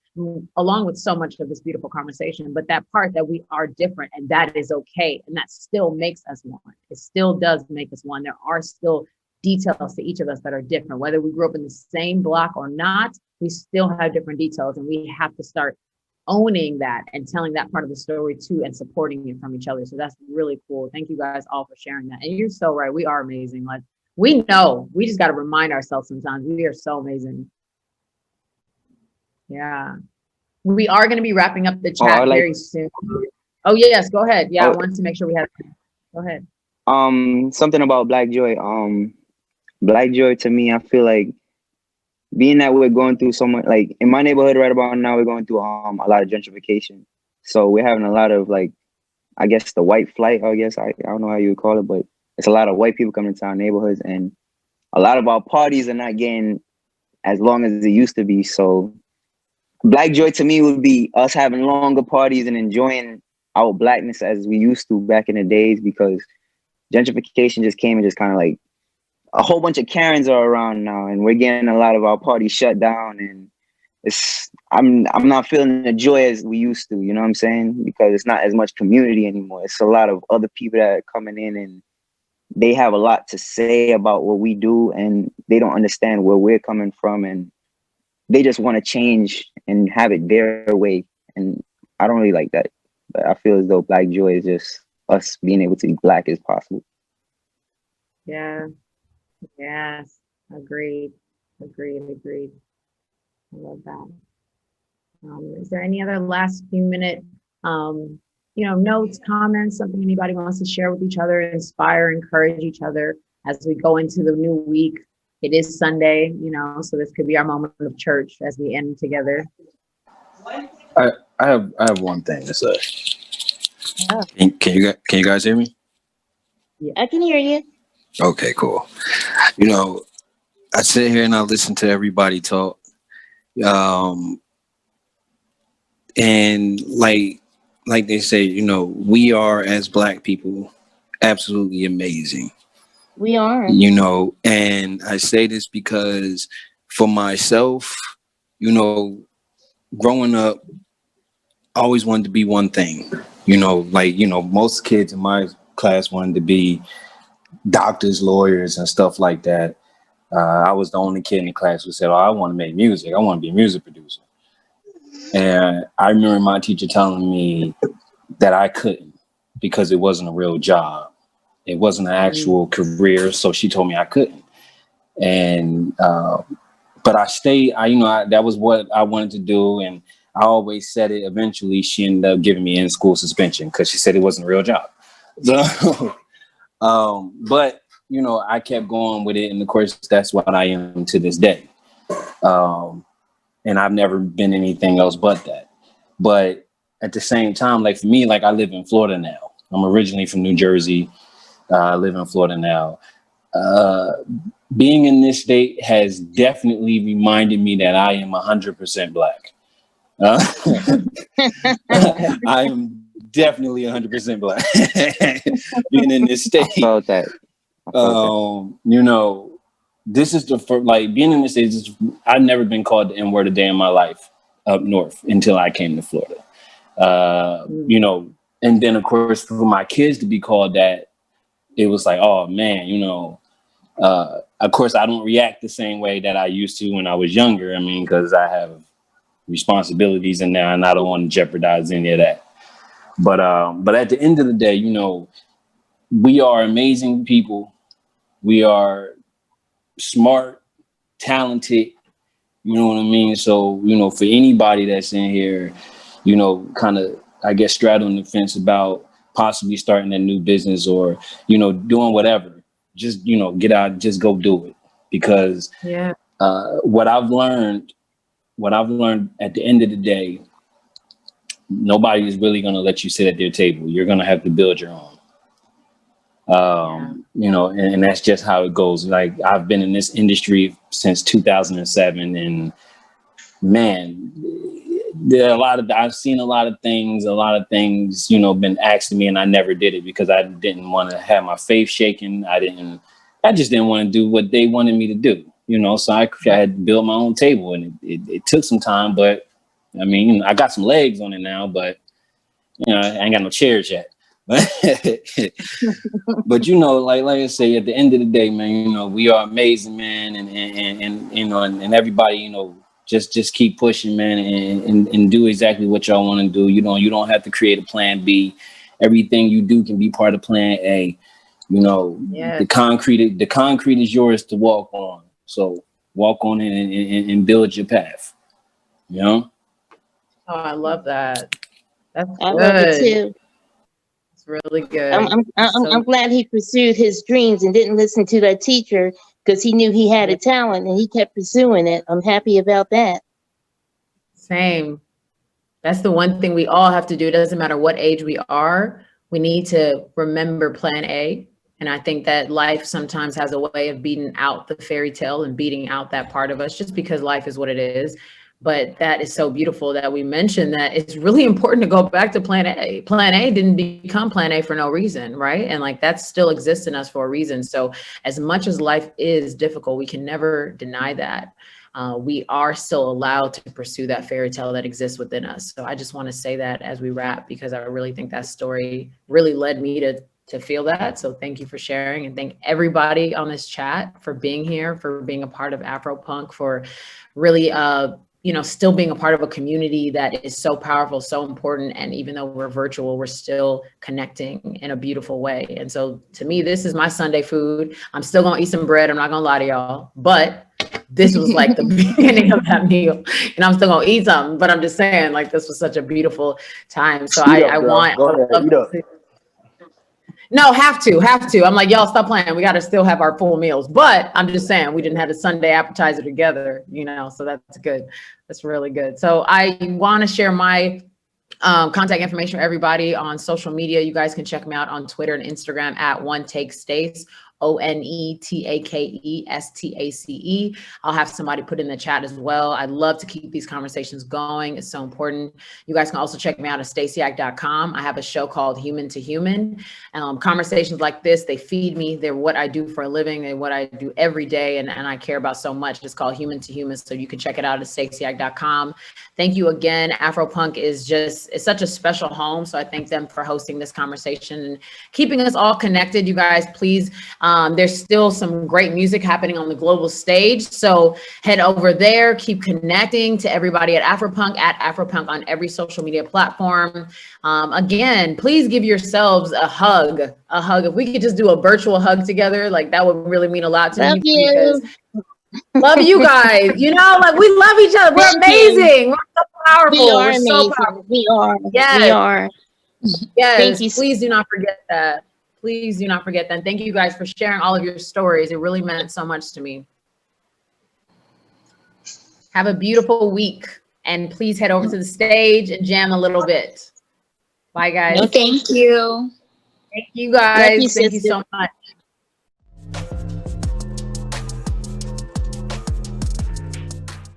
along with so much of this beautiful conversation, but that part that we are different, and that is okay. And that still makes us one. It still does make us one. There are still details to each of us that are different, whether we grew up in the same block or not, we still have different details, and we have to start owning that and telling that part of the story too, and supporting it from each other. So that's really cool. Thank you guys all for sharing that. And you're so right. We are amazing. Like, we know, we just got to remind ourselves sometimes we are so amazing. Yeah. We are going to be wrapping up the chat very soon. Oh, yes. Go ahead. Yeah. I wanted to make sure we had. Go ahead. Something about Black Joy. Black Joy to me, I feel like being that we're going through so much, like in my neighborhood right about now, we're going through a lot of gentrification. So we're having a lot of like, I guess the white flight, I guess. I don't know how you would call it, but it's a lot of white people coming into our neighborhoods, and a lot of our parties are not getting as long as it used to be. So Black joy to me would be us having longer parties and enjoying our blackness as we used to back in the days, because gentrification just came and just kind of like a whole bunch of Karens are around now, and we're getting a lot of our parties shut down, and I'm not feeling the joy as we used to, you know what I'm saying? Because it's not as much community anymore. It's a lot of other people that are coming in, and they have a lot to say about what we do, and they don't understand where we're coming from, and they just want to change and have it their way. And I don't really like that. But I feel as though Black joy is just us being able to be Black as possible. Yeah. Yes. Agreed. I love that. Is there any other last few minute, notes, comments, something anybody wants to share with each other, inspire, encourage each other as we go into the new week? It is Sunday, so this could be our moment of church as we end together. I have one thing to say. Oh. Can you guys hear me? Yeah. I can hear you. Okay, cool. I sit here and I listen to everybody talk. And like they say, we are, as Black people, absolutely amazing. We are. And I say this because for myself, growing up, I always wanted to be one thing. Most kids in my class wanted to be doctors, lawyers, and stuff like that. I was the only kid in the class who said, "Oh, I want to make music. I want to be a music producer." And I remember my teacher telling me that I couldn't, because it wasn't a real job. It wasn't an actual career. So she told me I couldn't. And, but I stayed, that was what I wanted to do. And I always said it. Eventually she ended up giving me in-school suspension because she said it wasn't a real job. So, but I kept going with it. And of course, that's what I am to this day. And I've never been anything else but that. But at the same time, like for me, like I live in Florida now. I'm originally from New Jersey. I live in Florida now. Being in this state has definitely reminded me that I am 100% Black. I am definitely 100% Black. Being in this state. I felt that. This is the first, like being in the States, I've never been called the N-word a day in my life up north until I came to Florida. And then of course for my kids to be called that, it was like, oh man, of course I don't react the same way that I used to when I was younger. I mean, because I have responsibilities in there and I don't want to jeopardize any of that. But at the end of the day, we are amazing people. We are smart, talented, you know what I mean? So, for anybody that's in here, kind of, I guess, straddling the fence about possibly starting a new business or, doing whatever, just, get out, just go do it. Because what I've learned at the end of the day, nobody is really going to let you sit at their table. You're going to have to build your own. And that's just how it goes. Like I've been in this industry since 2007, and man, I've seen a lot of things, been asked of me, and I never did it because I didn't want to have my faith shaken. I just didn't want to do what they wanted me to do, so I had to build my own table, and it took some time, but I mean, I got some legs on it now, but I ain't got no chairs yet. But like I say, at the end of the day, man, we are amazing, man, and everybody, just keep pushing, man, and do exactly what y'all want to do. You don't have to create a plan B. Everything you do can be part of plan A. The concrete is yours to walk on. So walk on it and build your path. Oh, I love that. That's good. I love it too. It's really good. I'm glad he pursued his dreams and didn't listen to that teacher because he knew he had a talent and he kept pursuing it. I'm happy about that. Same. That's the one thing we all have to do. It doesn't matter what age we are. We need to remember plan A. And I think that life sometimes has a way of beating out the fairy tale and beating out that part of us just because life is what it is. But that is so beautiful that we mentioned that it's really important to go back to plan A. Plan A didn't become plan A for no reason, right? And like that still exists in us for a reason. So as much as life is difficult, we can never deny that. We are still allowed to pursue that fairy tale that exists within us. So I just want to say that as we wrap, because I really think that story really led me to feel that. So thank you for sharing, and thank everybody on this chat for being here, for being a part of AfroPunk, for really, still being a part of a community that is so powerful, so important. And even though we're virtual, we're still connecting in a beautiful way. And so to me, this is my Sunday food. I'm still gonna eat some bread. I'm not gonna lie to y'all, but this was like the beginning of that meal, and I'm still gonna eat something, but I'm just saying, like, this was such a beautiful time. So I want, no, have to. I'm like, y'all stop playing. We got to still have our full meals, but I'm just saying we didn't have a Sunday appetizer together, so that's good. That's really good. So I want to share my contact information for everybody on social media. You guys can check me out on Twitter and Instagram at OneTakeStace, OneTakestace. I'll have somebody put in the chat as well. I love to keep these conversations going. It's so important. You guys can also check me out at StacyAct.com. I have a show called Human to Human. Conversations like this, they feed me. They're what I do for a living. They're what I do every day, and I care about so much. It's called Human to Human, so you can check it out at StacyAct.com. Thank you again. AfroPunk is it's such a special home. So I thank them for hosting this conversation and keeping us all connected. You guys, please, there's still some great music happening on the global stage. So head over there, keep connecting to everybody at AfroPunk on every social media platform. Again, please give yourselves a hug. If we could just do a virtual hug together, like that would really mean a lot to me. Because love you guys. Like we love each other. We're amazing. We're so powerful. We're so powerful. We are. Yes. We are. Yes. Thank you. Please do not forget that. Please do not forget that. And thank you guys for sharing all of your stories. It really meant so much to me. Have a beautiful week. And please head over to the stage and jam a little bit. Bye, guys. No, thank you. Thank you, guys. Thank you so much.